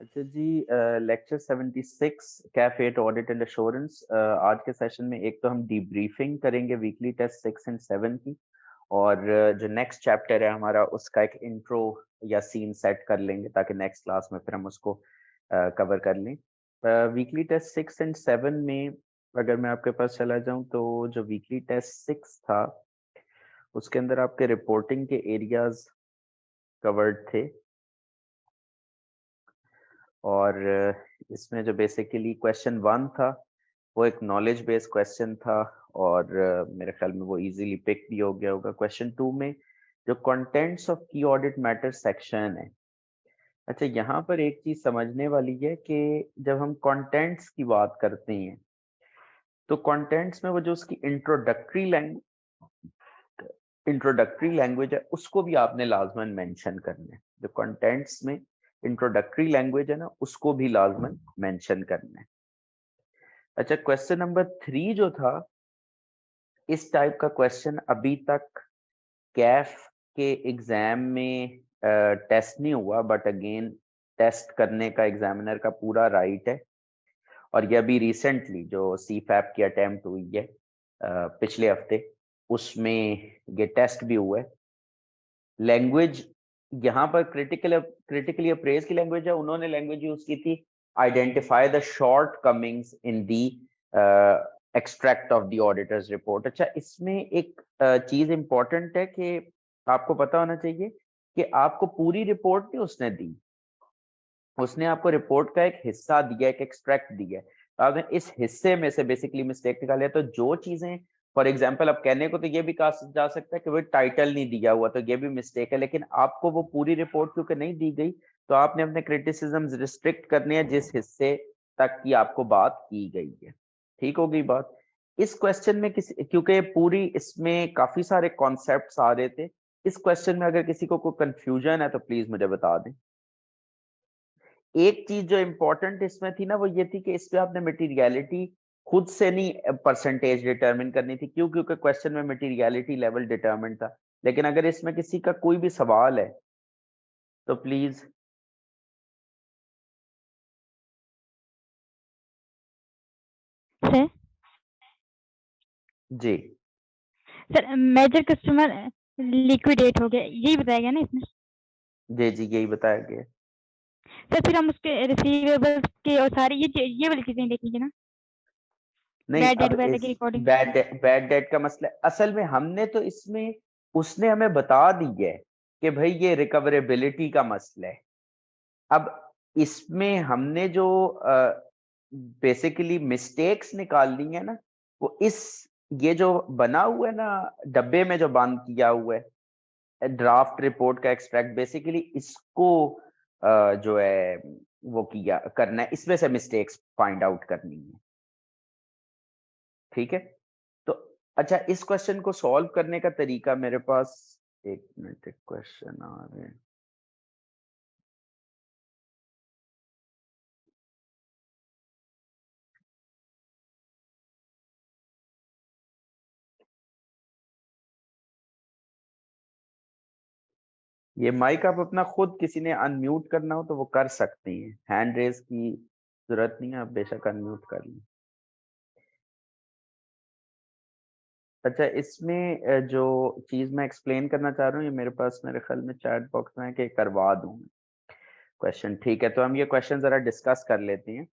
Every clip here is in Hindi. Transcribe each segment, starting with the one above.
अच्छा जी, लेक्चर 76 कैफेट ऑडिट एंड एश्योरेंस। आज के सेशन में एक तो हम डीब्रीफिंग करेंगे वीकली टेस्ट 6 एंड 7 की, और जो नेक्स्ट चैप्टर है हमारा उसका एक इंट्रो या सीन सेट कर लेंगे ताकि नेक्स्ट क्लास में फिर हम उसको कवर कर लें। वीकली टेस्ट 6 एंड 7 में अगर मैं आपके पास चला जाऊं तो जो वीकली टेस्ट 6 था उसके अंदर आपके रिपोर्टिंग के एरियाज कवर्ड थे, और इसमें जो बेसिकली क्वेश्चन 1 था वो एक नॉलेज बेस्ड क्वेश्चन था, और मेरे ख्याल में वो इजीली पिक भी हो गया होगा। क्वेश्चन 2 में जो कंटेंट्स ऑफ की ऑडिट मैटर सेक्शन है, अच्छा यहाँ पर एक चीज समझने वाली है कि जब हम कंटेंट्स की बात करते हैं तो कंटेंट्स में वो जो उसकी इंट्रोडक्टरी लैंग्वेज है उसको भी आपने लाजमन मेंशन करना है। जो कंटेंट्स में इंट्रोडक्टरी लैंग्वेज है ना उसको भी लाजमन मेंशन करना है। अच्छा, क्वेश्चन नंबर 3 जो था, इस टाइप का क्वेश्चन अभी तक कैफ के एग्जाम में टेस्ट नहीं हुआ, बट अगेन टेस्ट करने का एग्जामिनर का पूरा राइट है। और ये अभी रिसेंटली जो सीफैप की अटेम्प्ट हुई है पिछले हफ्ते, उसमें ये टेस्ट भी हुआ है। लैंग्वेज यहाँ पर क्रिटिकली अप्रेज की लैंग्वेज है, उन्होंने लैंग्वेज यूज की थी identify the shortcomings in the extract of the auditor's report. अच्छा, इसमें एक चीज इंपॉर्टेंट है कि आपको पता होना चाहिए कि आपको पूरी रिपोर्ट नहीं उसने दी, उसने आपको रिपोर्ट का एक हिस्सा दिया, एक एक्सट्रैक्ट दिया है। तो आपने इस हिस्से में से बेसिकली मिस्टेक निकाली है। तो जो चीजें, फॉर एग्जाम्पल, अब कहने को तो ये भी कहा जा सकता है कि वो टाइटल नहीं दिया हुआ तो ये भी मिस्टेक है, लेकिन आपको वो पूरी रिपोर्ट क्योंकि नहीं दी गई तो आपने अपने क्रिटिसिज्म रिस्ट्रिक्ट करने हैं जिस हिस्से तक की आपको बात की गई है। ठीक हो गई बात। इस क्वेश्चन में क्योंकि पूरी इसमें काफी सारे कॉन्सेप्ट्स आ रहे थे, इस क्वेश्चन में अगर किसी को कोई कंफ्यूजन है तो प्लीज मुझे बता दें। एक चीज जो इंपॉर्टेंट इसमें थी ना वो ये थी कि इस पे आपने मटेरियलिटी खुद से नहीं परसेंटेज डिटरमिन करनी थी। क्यों? क्योंकि क्वेश्चन में मटेरियलिटी लेवल डिटरमिन था। लेकिन अगर इसमें किसी का कोई भी सवाल है तो please. Sir ji sir major customer liquidate हो गया, यही बताया गया ना इसमें? जी जी, यही बताया गया। सर फिर हम उसके रिसीवेबल्स के और सारी ये वाली चीजें देखेंगे ना, नहीं, बैड डेट अब वगैरह इस की रिकॉर्डिंग। बैड डेट का मसला असल में हमने तो इसमें उसने हमें बता दी है कि भाई ये रिकवरेबिलिटी का मसला है। अब इसमें हमने जो बेसिकली मिस्टेक्स निकाल ली है ना, वो ये जो बना हुआ है ना डब्बे में जो बंद किया हुआ है ड्राफ्ट रिपोर्ट का एक्सट्रैक्ट, बेसिकली इसको जो है वो किया करना है, इसमें से मिस्टेक्स फाइंड आउट करनी है। ठीक है, तो अच्छा, इस क्वेश्चन को सॉल्व करने का तरीका मेरे पास, एक मिनट, एक क्वेश्चन आ रहे हैं। ये माइक आप अपना खुद किसी ने अनम्यूट करना हो तो वो कर सकती हैं, हैंड रेज की जरूरत नहीं है, आप बेशक अनम्यूट कर लें। अच्छा, इसमें जो चीज मैं एक्सप्लेन करना चाह रहा हूँ ये मेरे पास मेरे ख्याल में चैट बॉक्स में है कि करवा दूं क्वेश्चन। ठीक है, तो हम ये क्वेश्चन जरा डिस्कस कर लेते हैं।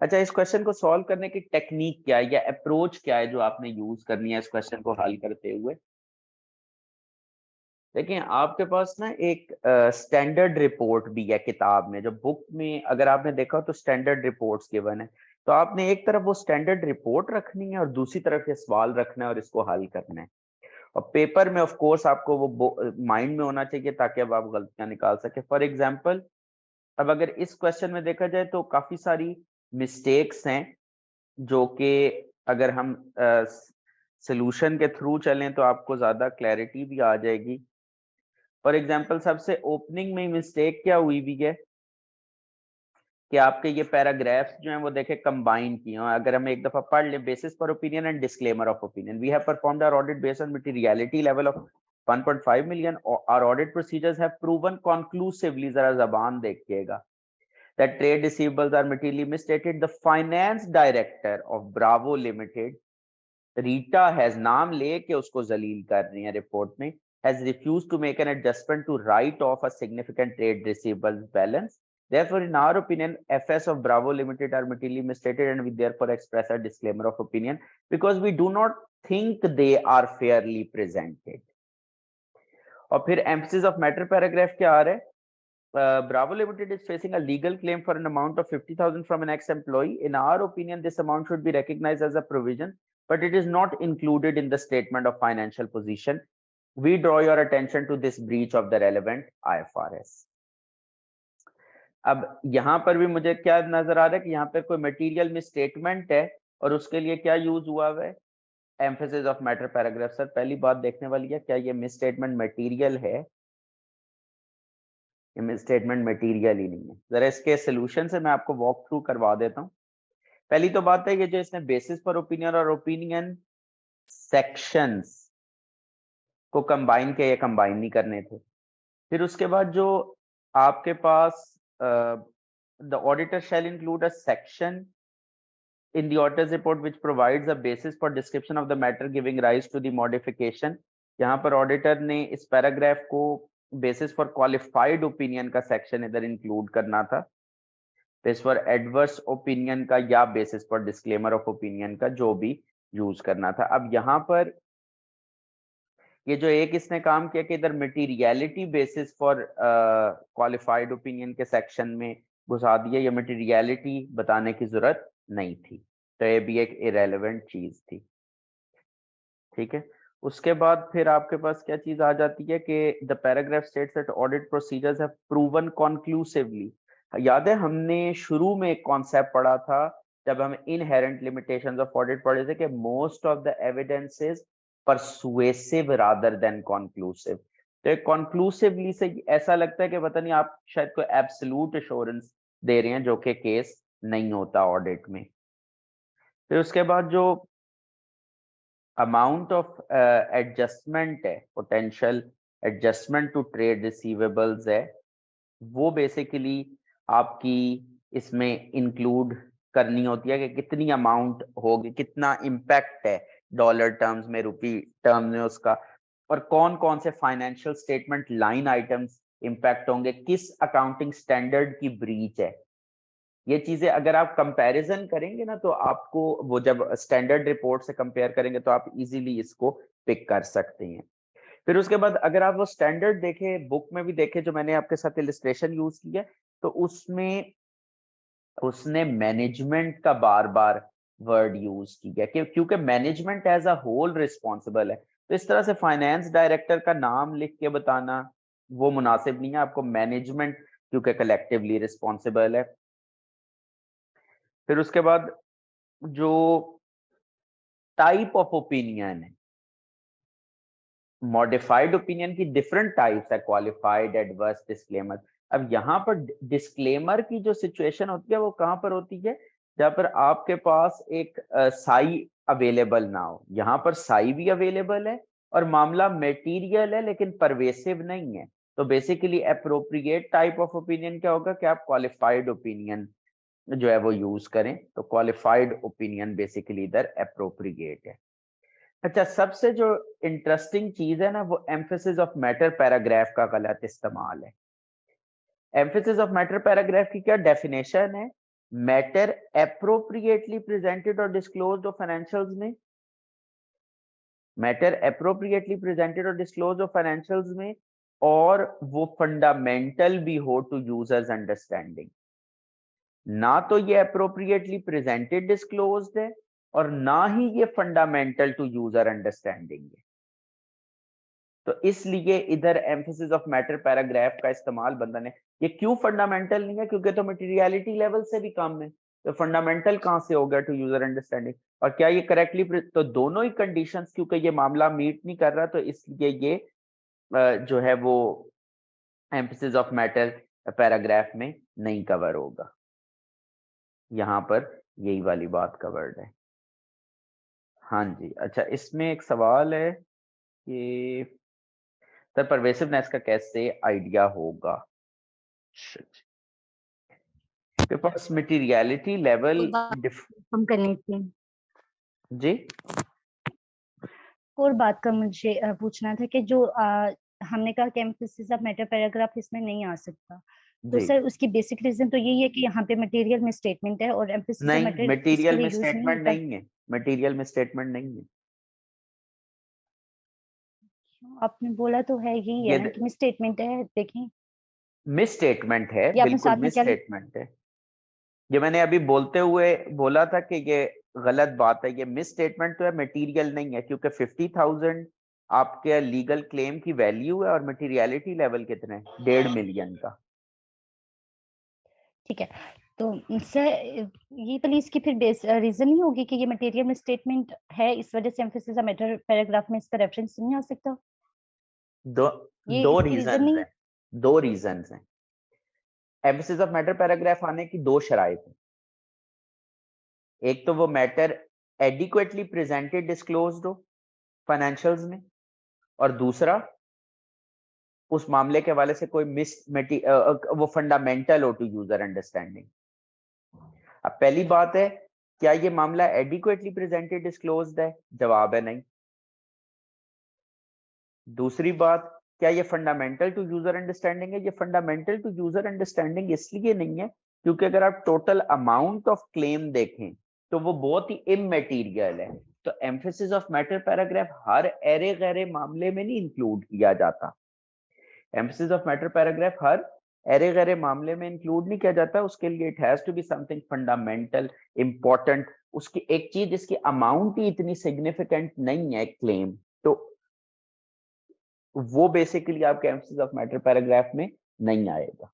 अच्छा, इस क्वेश्चन को सॉल्व करने की टेक्निक क्या है या अप्रोच क्या है जो आपने यूज करनी है इस क्वेश्चन को हल करते हुए? देखिए, आपके पास ना एक स्टैंडर्ड रिपोर्ट भी है किताब में, जो बुक में अगर आपने देखा हो तो स्टैंडर्ड रिपोर्ट्स गिवन है। तो आपने एक तरफ वो स्टैंडर्ड रिपोर्ट रखनी है और दूसरी तरफ ये सवाल रखना है और इसको हल करना है। और पेपर में ऑफ कोर्स आपको वो माइंड में होना चाहिए ताकि अब आप गलतियां निकाल सके। फॉर एग्जाम्पल, अब अगर इस क्वेश्चन में देखा जाए तो काफी सारी मिस्टेक्स हैं जो कि अगर हम सोल्यूशन के थ्रू चलें तो आपको ज्यादा क्लैरिटी भी आ जाएगी। फॉर एग्जाम्पल, सबसे ओपनिंग में मिस्टेक क्या हुई भी है कि आपके ये पैराग्राफ्स जो हैं वो देखे कंबाइन किए हैं। अगर हम एक दफा पढ़ लें, basis for opinion and disclaimer of opinion, we have performed our audit based on materiality level of 1.5 million, our audit procedures have proven conclusively, जरा जबान देखिएगा, that trade receivables are materially misstated. The finance director of Bravo Limited, Rita has नाम लेके उसको जलील कर रही है रिपोर्ट में, has refused to make an adjustment to write off a significant trade receivables balance. Therefore, in our opinion, FS of Bravo Limited are materially misstated, and we therefore express a disclaimer of opinion because we do not think they are fairly presented. और फिर emphasis of matter paragraph क्या आ रहा है? Bravo Limited is facing a legal claim for an amount of 50,000 from an ex-employee. In our opinion, this amount should be recognized as a provision, but it is not included in the statement of financial position. We draw your attention to this breach of the relevant IFRS. अब यहां पर भी मुझे क्या नजर आ रहा है कि यहाँ पर कोई मटेरियल में स्टेटमेंट है और उसके लिए क्या यूज हुआ है? Emphasis of matter paragraph. Sir पहली बात देखने वाली है, क्या ये मिस स्टेटमेंट मटेरियल है? स्टेटमेंट मटेरियल ही नहीं है। जरा इसके सोल्यूशन से मैं आपको वॉक थ्रू करवा देता हूं। पहली तो बात है कि जो इसने बेसिस फॉर ओपिनियन और ओपिनियन सेक्शंस को कंबाइन किया, ये कंबाइन नहीं करने थे। फिर उसके बाद जो आपके पास the auditor shall include a section in the auditor's report which provides a basis for description of the matter giving rise to the modification. यहाँ पर ऑडिटर ने इस पैराग्राफ को बेसिस फॉर क्वालिफाइड ओपिनियन का सेक्शन इधर इंक्लूड करना था, बेसिस फॉर एडवर्स ओपिनियन का या basis for disclaimer of opinion का, जो भी यूज करना था। अब यहाँ पर ये जो एक इसने काम किया कि इधर materiality basis for qualified opinion के सेक्शन में घुसा दिया, ये मटेरियलिटी बताने की जरूरत नहीं थी, तो ये भी एक इरेलेवेंट चीज थी। ठीक है, उसके बाद फिर आपके पास क्या चीज आ जाती है कि the paragraph states that audit procedures have proven conclusively. याद है हमने शुरू में एक कॉन्सेप्ट पढ़ा था जब हम इनहेरेंट लिमिटेशंस ऑफ ऑडिट पढ़े थे कि most of the evidence is persuasive rather than conclusive. तो कॉन्क्लूसिवली से ऐसा लगता है कि पता नहीं आप शायद कोई एब्सोल्यूट एश्योरेंस दे रहे हैं, जो कि केस नहीं होता ऑडिट में। फिर उसके बाद जो अमाउंट ऑफ एडजस्टमेंट है, potential adjustment to trade receivables है, वो बेसिकली आपकी इसमें इंक्लूड करनी होती है कि कितनी अमाउंट होगी, कितना इम्पैक्ट है डॉलर टर्म्स में, रुपी टर्म्स में उसका, और कौन कौन से financial statement line items impact होंगे, किस अकाउंटिंग स्टैंडर्ड की ब्रीच है। ये चीजें अगर आप कंपैरिजन करेंगे ना, तो आपको वो जब स्टैंडर्ड रिपोर्ट से कंपेयर करेंगे तो आप इजीली इसको पिक कर सकते हैं। फिर उसके बाद अगर आप वो स्टैंडर्ड देखें, बुक में भी देखें जो मैंने आपके साथ इलिस्ट्रेशन यूज की है, तो उसमें उसने मैनेजमेंट का बार बार वर्ड यूज किया क्योंकि management as a whole responsible है। तो इस तरह से फाइनेंस डायरेक्टर का नाम लिख के बताना वो मुनासिब नहीं है, आपको मैनेजमेंट क्योंकि कलेक्टिवली रिस्पॉन्सिबल है। फिर उसके बाद जो टाइप ऑफ ओपिनियन है, मॉडिफाइड ओपिनियन की डिफरेंट टाइप्स है, क्वालिफाइड, एडवर्स, डिस्क्लेमर। अब यहाँ पर डिस्क्लेमर की जो सिचुएशन होती है वो कहां पर होती है? जहां पर आपके पास एक साई अवेलेबल ना हो। यहाँ पर साई भी अवेलेबल है और मामला मटेरियल है लेकिन परवेसिव नहीं है, तो basically appropriate type of opinion क्या होगा कि आप क्वालिफाइड ओपिनियन जो है वो यूज करें। तो क्वालिफाइड ओपिनियन बेसिकली इधर अप्रोप्रिएट है। अच्छा, सबसे जो इंटरेस्टिंग चीज है ना, वो एम्फेसिस ऑफ मैटर पैराग्राफ का गलत इस्तेमाल है। एम्फेसिस ऑफ मैटर पैराग्राफ की क्या डेफिनेशन है? मैटर एप्रोप्रिएटली प्रेजेंटेड और डिस्क्लोज्ड ऑफ फाइनेंशियल्स में, मैटर एप्रोप्रिएटली प्रेजेंटेड और डिस्क्लोज्ड ऑफ फाइनेंशियल्स में, और वो फंडामेंटल भी हो टू यूजर्स अंडरस्टैंडिंग। ना तो ये अप्रोप्रिएटली प्रेजेंटेड डिस्क्लोज्ड है और ना ही ये फंडामेंटल टू यूजर अंडरस्टैंडिंग है। तो इसलिए इधर एम्फेसिस ऑफ मैटर पैराग्राफ का इस्तेमाल बंदा ने, ये क्यों फंडामेंटल नहीं है? क्योंकि तो मटेरियलिटी लेवल से भी कम है, तो फंडामेंटल कहां से हो गया टू यूजर अंडरस्टैंडिंग? और क्या ये करेक्टली, तो दोनों ही कंडीशंस क्योंकि ये मामला मीट नहीं कर रहा, तो इसलिए ये जो है वो एम्फेसिस ऑफ मैटर पैराग्राफ में नहीं कवर होगा। यहाँ पर यही वाली बात कवर्ड है। हाँ जी, अच्छा इसमें एक सवाल है कि सर परवेसिवनेस का कैसे आइडिया होगा? आपके पास मटेरियलिटी लेवल कम करनी थी जी। और बात का मुझे पूछना था कि जो हमने कहा कि एम्फेसिस ऑफ मैटर पैराग्राफ इसमें नहीं आ सकता, तो जी सर उसकी बेसिक रीजन तो यही है कि यहाँ पे मटेरियल में स्टेटमेंट है और एम्फेसिस ऑफ नहीं, मैटर इसके मटेरियल लिए में यूज नहीं स्टेटमेंट होता। नहीं है, मटेरियल में स्टेटमेंट नहीं है। आपने बोला तो है यही ये है ना कि मिस स्टेटमेंट है, देखें मिस स्टेटमेंट है, ये आपने बिल्कुल साथ में मिस क्या स्टेटमेंट है। ये मैंने अभी बोलते हुए बोला था कि ये गलत बात है, ये मिस स्टेटमेंट तो है, मटेरियल नहीं है, क्योंकि 50,000 आपके लीगल क्लेम की वैल्यू है और मटेरियलिटी लेवल कितने, 1.5 मिलियन का। ठीक है, तो सर ये प्लीज की फिर बेस रीजन नहीं होगी कि ये मटेरियल में स्टेटमेंट है, इस वजह से एम्फेसिस ऑफ मैटर पैराग्राफ में इसका रेफरेंस नहीं आ सकता? दो ये दो इसकी रीजन रीजन नहीं है, 2 रीजन हैं। एम्फेसिस ऑफ मैटर पैराग्राफ आने की 2 शराइत हैं। एक तो वो मैटर एडिक्वेटली प्रेजेंटेड डिस्क्लोज्ड हो फाइनेंशियल्स में, और दूसरा उस मामले के हवाले से कोई वो फंडामेंटल हो टू यूजर अंडरस्टैंडिंग। अब पहली बात है, क्या ये मामला एडिक्वेटली प्रेजेंटेड डिस्क्लोज्ड है? जवाब है नहीं। दूसरी बात, क्या ये फंडामेंटल टू यूजर अंडरस्टैंडिंग है? ये फंडामेंटल टू यूजर अंडरस्टैंडिंग इसलिए नहीं है क्योंकि अगर आप टोटल अमाउंट ऑफ क्लेम देखें तो वो बहुत ही इमैटीरियल है। तो एम्फेसिस ऑफ मैटर पैराग्राफ हर एरे गैरे मामले में नहीं इंक्लूड किया जाता। एम्फेसिस ऑफ मैटर पैराग्राफ हर एरे गैरे मामले में इंक्लूड नहीं किया जाता। उसके लिए it has to be something fundamental important. उसकी एक चीज, जिसकी अमाउंट ही इतनी सिग्निफिकेंट नहीं है क्लेम, तो वो बेसिकली आपके एम्फेसिस ऑफ मैटर पैराग्राफ में नहीं आएगा।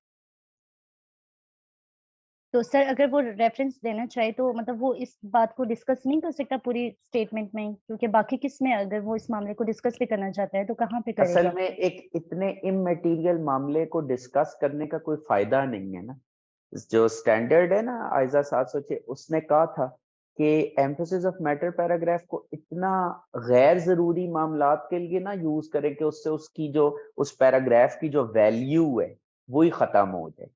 तो सर अगर वो रेफरेंस देना चाहे तो मतलब वो इस बात को डिस्कस नहीं कर सकता पूरी स्टेटमेंट में, क्योंकि बाकी किस में अगर वो इस मामले को डिस्कस भी करना चाहता है तो कहाँ पे असल करेगा? में एक इतने इमैटीरियल मामले को डिस्कस करने का कोई फायदा नहीं है ना। जो स्टैंडर्ड है ना आइजा 706, उसने कहा था कि एम्फेसिस ऑफ मैटर पैराग्राफ को इतना गैर जरूरी मामलात के लिए ना यूज करें कि उससे उसकी जो उस पैराग्राफ की जो वैल्यू है वो ही खत्म हो जाए।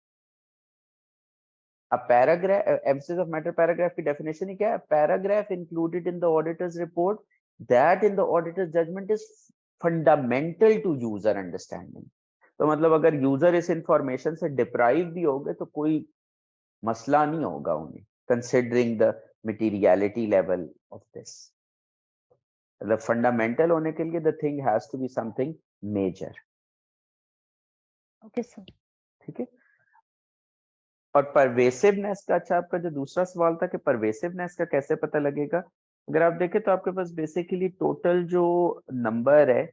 अब paragraph, emphasis of matter paragraph की डेफिनेशन ही क्या है? Paragraph included in the auditor's report that in the auditor's judgment is fundamental to user understanding. तो मतलब अगर यूजर इस इंफॉर्मेशन से डिप्राइव भी हो गए तो कोई मसला नहीं होगा उन्हें, considering the materiality level of this. मतलब फंडामेंटल होने के लिए the thing has to be something major. Okay sir, ठीक है। और परवेसिवनेस का, अच्छा आपका जो दूसरा सवाल था कि परवेसिवनेस का कैसे पता लगेगा, अगर आप देखें तो आपके पास बेसिकली टोटल जो नंबर है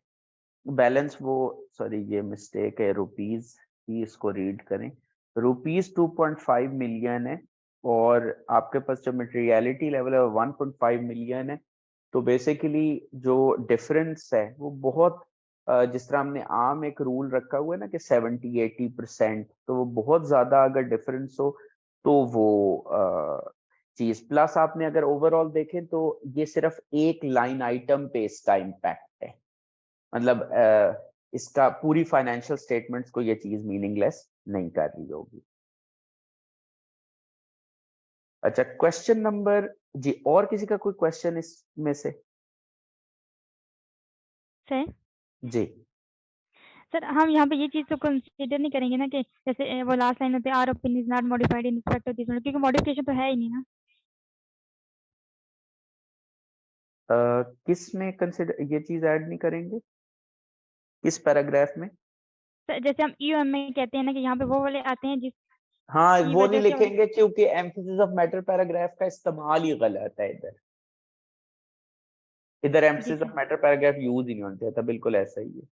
बैलेंस, वो सॉरी ये मिस्टेक है, रुपीज ही इसको रीड करें, रुपीज 2.5 मिलियन है और आपके पास जो मटेरियलिटी लेवल है 1.5 मिलियन है। तो बेसिकली जो डिफरेंस है वो बहुत, जिस तरह हमने आम एक रूल रखा हुआ है ना कि 70-80%, तो वो बहुत ज्यादा अगर डिफरेंस हो तो वो चीज। प्लस आपने अगर ओवरऑल देखें तो ये सिर्फ एक लाइन आइटम पे इसका इम्पैक्ट है, मतलब इसका पूरी फाइनेंशियल स्टेटमेंट्स को ये चीज मीनिंगलेस नहीं कर रही होगी। अच्छा, क्वेश्चन नंबर जी, और किसी का कोई क्वेश्चन इसमें से? सर जी सर हम यहाँ पे ये चीज तो कंसीडर नहीं करेंगे ना कि जैसे वो लास्ट लाइन होती है, our opinion is not modified in respect of this, क्योंकि मॉडिफिकेशन तो है ही नहीं ना। किस में कंसिडर ये चीज ऐड नहीं करेंगे, किस पैराग्राफ में? सर जैसे हम ईओएम में कहते हैं ना कि यहाँ पे वो वाले आते हैं जिस हाँ, की वो नहीं वजह से लिखेंगे क्योंकि एम्फेसिस ऑफ मैटर पैराग्राफ का इस्तेमाल ही गलत है। इधर इधर जी emphasis of sir, matter paragraph use ही नहीं होना चाहिए था, बिल्कुल ऐसा ही है।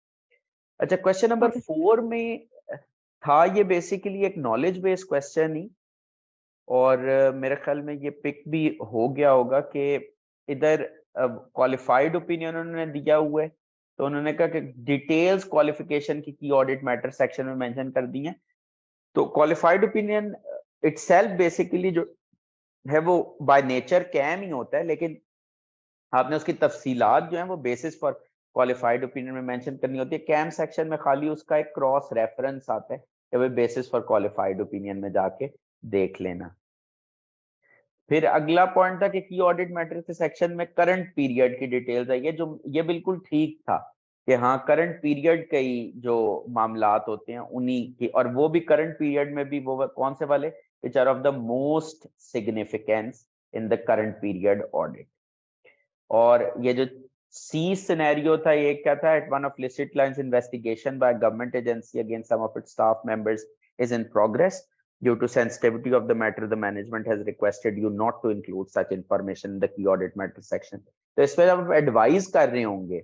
अच्छा, क्वेश्चन नंबर ओके 4 में था, ये बेसिकली एक नॉलेज बेस्ड क्वेश्चन ही, और मेरे ख्याल में ये पिक भी हो गया होगा कि इधर क्वालिफाइड ओपिनियन उन्होंने दिया हुआ है, तो उन्होंने कहा कि डिटेल्स क्वालिफिकेशन की ऑडिट मैटर सेक्शन में मेंशन कर दी है। तो क्वालिफाइड ओपिनियन इटसेल्फ बेसिकली जो है वो बाय नेचर कैम ही होता है, लेकिन आपने उसकी तफसीलात जो है वो बेसिस फॉर क्वालिफाइड ओपिनियन में मेंशन करनी होती है। कैम सेक्शन में खाली उसका एक क्रॉस रेफरेंस आता है कि भाई बेसिस फॉर क्वालिफाइड ओपिनियन में जाके देख लेना। फिर अगला पॉइंट था कि की ऑडिट मैटर के सेक्शन में करंट पीरियड की डिटेल्स आई है, जो ये बिल्कुल ठीक था कि हाँ करंट पीरियड के ही जो मामलात होते हैं उन्हीं की, और वो भी करंट पीरियड में भी वो कौन से वाले, which are of the most significance in the current period audit. और ये जो सी सिनेरियो था, ये क्या था, at one of listed clients investigation by government agency against some of its staff members is in progress. Due to sensitivity of the matter, the management has requested you not to include such information in the key audit matter section. तो इसमें जब आप एडवाइस कर रहे होंगे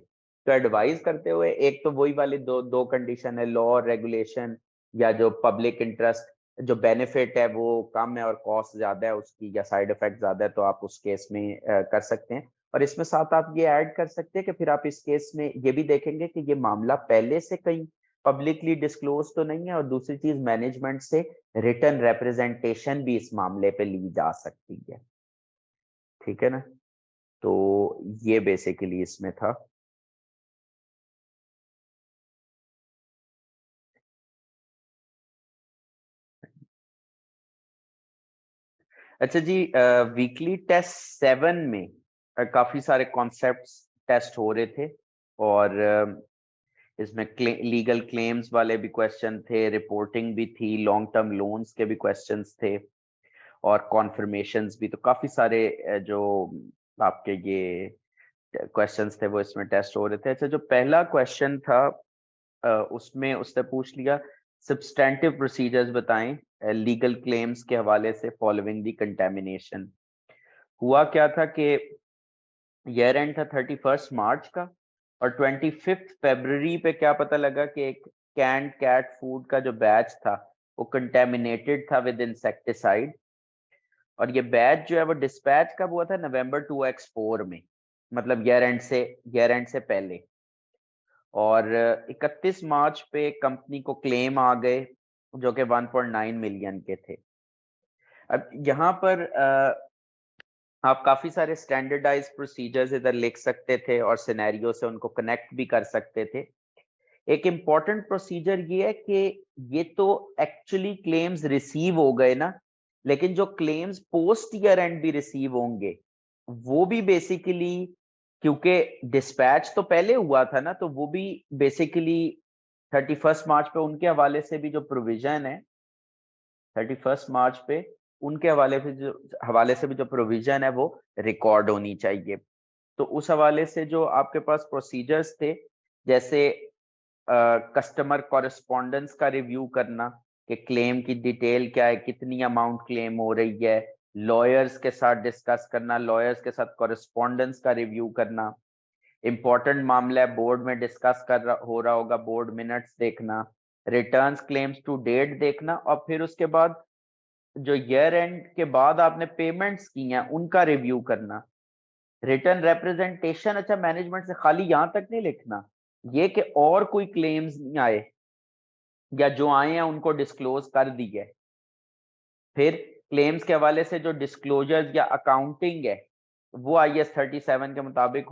तो एडवाइस करते हुए एक तो वही वाली दो कंडीशन है, लॉ रेगुलेशन या जो पब्लिक इंटरेस्ट, जो बेनिफिट है वो कम है और कॉस्ट ज्यादा है उसकी, या साइड इफेक्ट ज्यादा है, तो आप उस केस में कर सकते हैं। और इसमें साथ आप ये ऐड कर सकते हैं कि फिर आप इस केस में ये भी देखेंगे कि ये मामला पहले से कहीं पब्लिकली डिस्क्लोज तो नहीं है, और दूसरी चीज मैनेजमेंट से रिटर्न रिप्रेजेंटेशन भी इस मामले पे ली जा सकती है। ठीक है ना, तो ये बेसिकली इसमें था। अच्छा जी, वीकली टेस्ट 7 में काफी सारे कॉन्सेप्ट्स टेस्ट हो रहे थे, और इसमें लीगल क्लेम्स वाले भी क्वेश्चन थे, रिपोर्टिंग भी थी, लॉन्ग टर्म लोन्स के भी क्वेश्चंस थे, और कॉन्फर्मेशंस भी। तो काफी सारे जो आपके ये क्वेश्चंस थे वो इसमें टेस्ट हो रहे थे। अच्छा, जो पहला क्वेश्चन था उसमें उसने पूछ लिया सब्सटेंटिव प्रोसीजर्स बताएं लीगल क्लेम्स के हवाले से फॉलोइंग दी कंटेमिनेशन। हुआ क्या था कि ईयर एंड था 31 मार्च का, और 25 फरवरी पे क्या पता लगा कि एक कैंड कैट फूड का जो बैच था वो कंटेमिनेटेड था विद इंसेक्टिसाइड, और ये बैच जो है वो डिस्पैच कब हुआ था, नवंबर 2x4 में, मतलब ईयर एंड से पहले। और 31 मार्च पे कंपनी को क्लेम आ गए जो कि 1.9 मिलियन के थे। अब यहाँ पर आप काफी सारे स्टैंडर्डाइज प्रोसीजर्स इधर लिख सकते थे और सिनेरियो से उनको कनेक्ट भी कर सकते थे। एक इम्पॉर्टेंट प्रोसीजर ये है कि ये तो एक्चुअली क्लेम्स रिसीव हो गए ना, लेकिन जो क्लेम्स पोस्ट ईयर एंड भी रिसीव होंगे वो भी बेसिकली, क्योंकि डिस्पैच तो पहले हुआ था ना, तो वो भी बेसिकली 31 मार्च पे उनके हवाले से भी जो प्रोविजन है, 31 मार्च पे उनके हवाले से भी जो प्रोविजन है वो रिकॉर्ड होनी चाहिए। तो उस हवाले से जो आपके पास प्रोसीजर्स थे, जैसे कस्टमर कॉरेस्पॉन्डेंस का रिव्यू करना कि क्लेम की डिटेल क्या है, कितनी अमाउंट क्लेम हो रही है, लॉयर्स के साथ डिस्कस करना, लॉयर्स के साथ कॉरेस्पॉन्डेंस का रिव्यू करना, इंपॉर्टेंट मामला है बोर्ड में डिस्कस हो रहा होगा, बोर्ड मिनट्स देखना, रिटर्न्स क्लेम्स टू डेट देखना, और फिर उसके बाद जो ईयर एंड के बाद आपने पेमेंट्स की हैं उनका रिव्यू करना, रिटर्न रिप्रेजेंटेशन। अच्छा, मैनेजमेंट से खाली यहां तक नहीं लिखना, ये कि और कोई क्लेम्स नहीं आए या जो आए हैं उनको डिस्क्लोज कर दिए। फिर क्लेम्स के हवाले से जो डिस्क्लोजर्स या अकाउंटिंग है वो IAS 37 के मुताबिक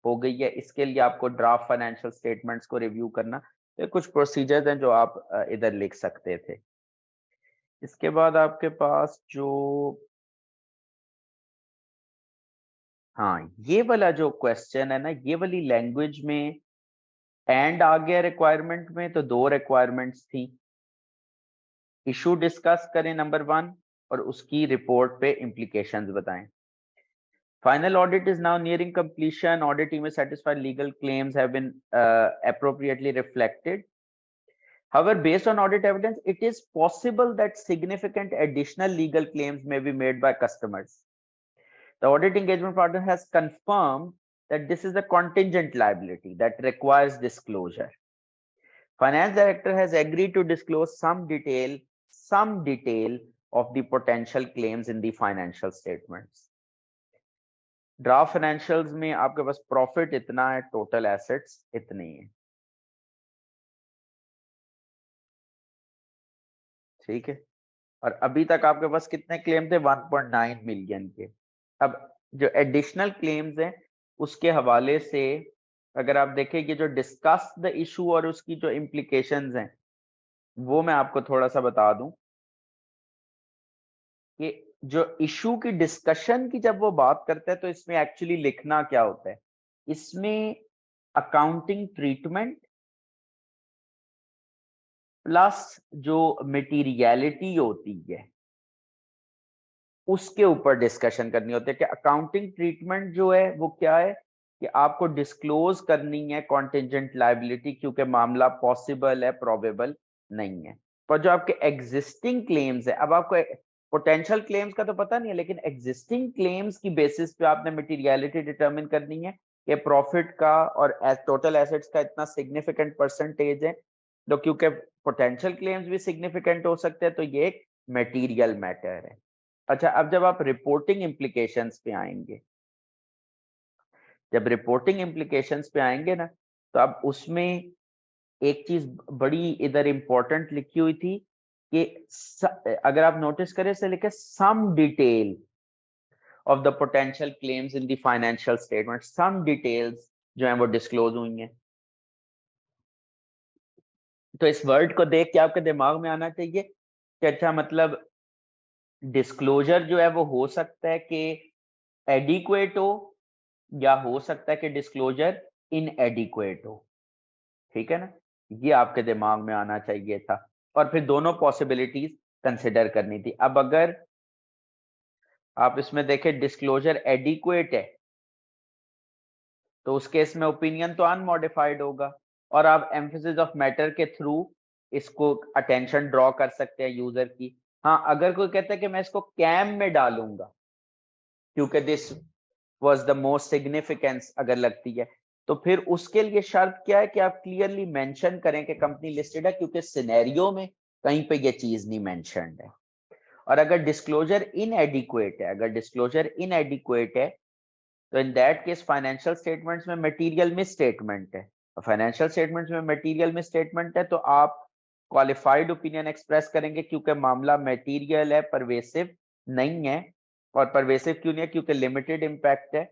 हो गई है। इसके लिए आपको ड्राफ्ट फाइनेंशियल स्टेटमेंट्स को रिव्यू करना। तो कुछ प्रोसीजर्स हैं जो आप इधर लिख सकते थे। इसके बाद आपके पास जो, हाँ, ये वाला जो क्वेश्चन है ना, ये वाली लैंग्वेज में एंड आ गया रिक्वायरमेंट में, तो दो रिक्वायरमेंट्स थी। इशू डिस्कस करें नंबर 1, और उसकी रिपोर्ट पे इम्प्लीकेशंस बताएं। Final audit is now nearing completion. Audit team is satisfied legal claims have been appropriately reflected. However, based on audit evidence, it is possible that significant additional legal claims may be made by customers. The audit engagement partner has confirmed that this is a contingent liability that requires disclosure. Finance director has agreed to disclose some detail of the potential claims in the financial statements. Draft financials में आपके पास प्रॉफिट इतना है, टोटल एसेट्स इतनी है। ठीक है, और अभी तक आपके पास कितने क्लेम थे, 1.9 मिलियन के। अब जो एडिशनल क्लेम्स हैं उसके हवाले से अगर आप देखें कि जो डिस्कस द इशू और उसकी जो इम्प्लीकेशंस हैं वो मैं आपको थोड़ा सा बता दूं। कि जो इशू की डिस्कशन की जब वो बात करता है तो इसमें एक्चुअली लिखना क्या होता है, इसमें अकाउंटिंग ट्रीटमेंट प्लस जो मटेरियलिटी होती है उसके ऊपर डिस्कशन करनी होती है कि अकाउंटिंग ट्रीटमेंट जो है वो क्या है कि आपको डिस्क्लोज करनी है कॉन्टिजेंट लायबिलिटी, क्योंकि मामला पॉसिबल है, प्रोबेबल नहीं है। पर जो आपके एग्जिस्टिंग क्लेम्स है, अब आपको पोटेंशियल क्लेम्स का तो पता नहीं है, लेकिन एग्जिस्टिंग क्लेम्स की बेसिस पे आपने मटेरियलिटी डिटरमिन करनी है कि प्रॉफिट का और टोटल एसेट्स का इतना सिग्निफिकेंट परसेंटेज है। तो क्योंकि पोटेंशियल क्लेम्स भी सिग्निफिकेंट हो सकते हैं तो ये एक मटेरियल मैटर है। अच्छा, अब जब आप रिपोर्टिंग इम्प्लीकेशंस पे आएंगे, जब रिपोर्टिंग इम्प्लीकेशंस पे आएंगे ना, तो अब उसमें एक चीज बड़ी इधर इंपॉर्टेंट लिखी हुई थी कि अगर आप नोटिस करें से लिखे some detail of the potential claims in the financial statement, some details जो है वो डिस्क्लोज हुई हैं। तो इस वर्ड को देख के आपके दिमाग में आना चाहिए कि अच्छा मतलब डिस्क्लोजर जो है वो हो सकता है कि एडिक्वेट हो या हो सकता है कि डिस्क्लोजर इनएडिक्वेट हो। ठीक है ना, ये आपके दिमाग में आना चाहिए था और फिर दोनों पॉसिबिलिटीज कंसिडर करनी थी। अब अगर आप इसमें देखें डिस्क्लोजर एडिक्वेट है तो उस केस में ओपिनियन तो अनमॉडिफाइड होगा और आप एम्फेसिस ऑफ मैटर के थ्रू इसको अटेंशन ड्रॉ कर सकते हैं यूजर की। हाँ, अगर कोई कहता है कि मैं इसको कैम में डालूंगा क्योंकि this was the most significance अगर लगती है, तो फिर उसके लिए शर्त क्या है कि आप क्लियरली मेंशन करें कि कंपनी लिस्टेड है, क्योंकि सिनेरियो में कहीं पे ये चीज नहीं मेंशन्ड है। और अगर डिस्क्लोजर इनएडिक्वेट है, अगर डिस्क्लोजर इनएडिक्वेट है तो in that case financial statements में मटेरियल मिस स्टेटमेंट है। फाइनेंशियल स्टेटमेंट्स में मटेरियल मिस स्टेटमेंट है तो आप क्वालिफाइड ओपिनियन एक्सप्रेस करेंगे क्योंकि मामला मटेरियल है, परवेसिव नहीं है। और परवेसिव क्यों नहीं है? क्योंकि लिमिटेड इम्पैक्ट है।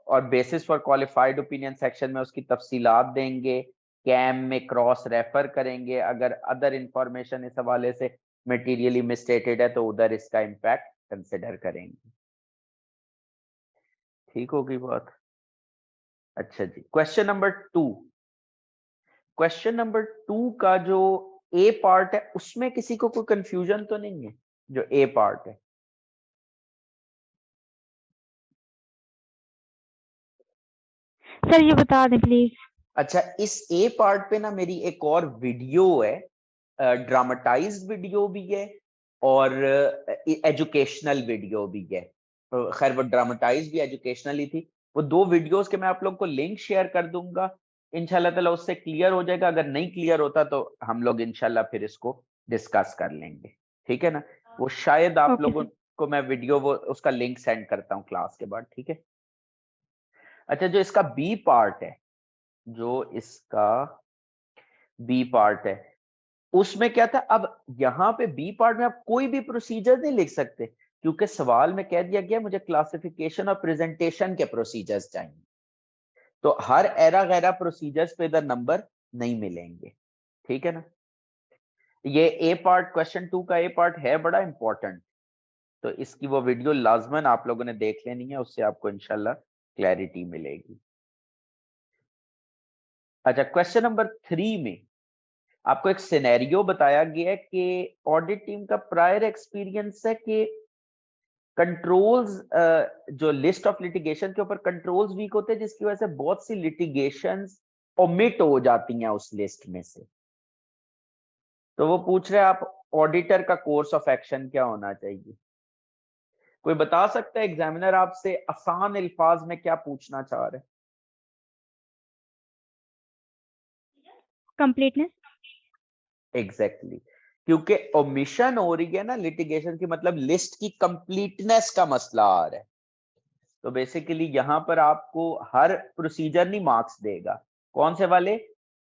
और basis for qualified opinion section में उसकी तफसीलात देंगे, कैम में क्रॉस रेफर करेंगे, अगर अदर इंफॉर्मेशन इस हवाले से मटेरियली मिसस्टेटेड है तो उधर इसका इम्पैक्ट कंसिडर करेंगे। ठीक होगी बात? अच्छा जी, क्वेश्चन नंबर 2। क्वेश्चन नंबर 2 का जो ए पार्ट है उसमें किसी को कोई कंफ्यूजन तो नहीं है? जो ए पार्ट है, सर ये बता दें प्लीज। अच्छा इस ए पार्ट पे ना मेरी एक और वीडियो है, ड्रामेटाइज्ड वीडियो भी है और एजुकेशनल वीडियो भी है। खैर वो ड्रामेटाइज भी एजुकेशनल ही थी। वो दो वीडियोस के मैं आप लोग को लिंक शेयर कर दूंगा, इंशाल्लाह ताला उससे क्लियर हो जाएगा। अगर नहीं क्लियर होता तो हम लोग इंशाल्लाह फिर इसको डिस्कस कर लेंगे। ठीक है ना, वो शायद आप ओके लोगों सर। को मैं वीडियो वो उसका लिंक सेंड करता हूँ क्लास के बाद। ठीक है। अच्छा, जो इसका बी पार्ट है, जो इसका बी पार्ट है उसमें क्या था? अब यहाँ पे बी पार्ट में आप कोई भी प्रोसीजर नहीं लिख सकते क्योंकि सवाल में कह दिया गया मुझे क्लासिफिकेशन और प्रेजेंटेशन के प्रोसीजर्स चाहिए। तो हर एरा गैरा प्रोसीजर्स पे इधर नंबर नहीं मिलेंगे। ठीक है ना, ये ए पार्ट क्वेश्चन 2 का ए पार्ट है बड़ा इंपॉर्टेंट, तो इसकी वो वीडियो लाजमन आप लोगों ने देख लेनी है, उससे आपको इंशाल्लाह क्लैरिटी मिलेगी। अच्छा, क्वेश्चन नंबर 3 में आपको एक सिनेरियो बताया गया है कि ऑडिट टीम का प्रायर एक्सपीरियंस है कि कंट्रोल्स जो लिस्ट ऑफ लिटिगेशन के ऊपर कंट्रोल्स वीक होते हैं जिसकी वजह से बहुत सी लिटिगेशंस ओमिट हो जाती हैं उस लिस्ट में से। तो वो पूछ रहे हैं आप ऑडिटर का कोर्स ऑफ एक्शन क्या होना चाहिए? कोई बता सकता है एग्जामिनर आपसे आसान अल्फाज में क्या पूछना चाह रहे हैं? कंप्लीटनेस। एग्जैक्टली क्योंकि ओमिशन हो रही है ना लिटिगेशन की, मतलब लिस्ट की कंप्लीटनेस का मसला आ रहा है। तो बेसिकली यहां पर आपको हर प्रोसीजर नहीं मार्क्स देगा, कौन से वाले?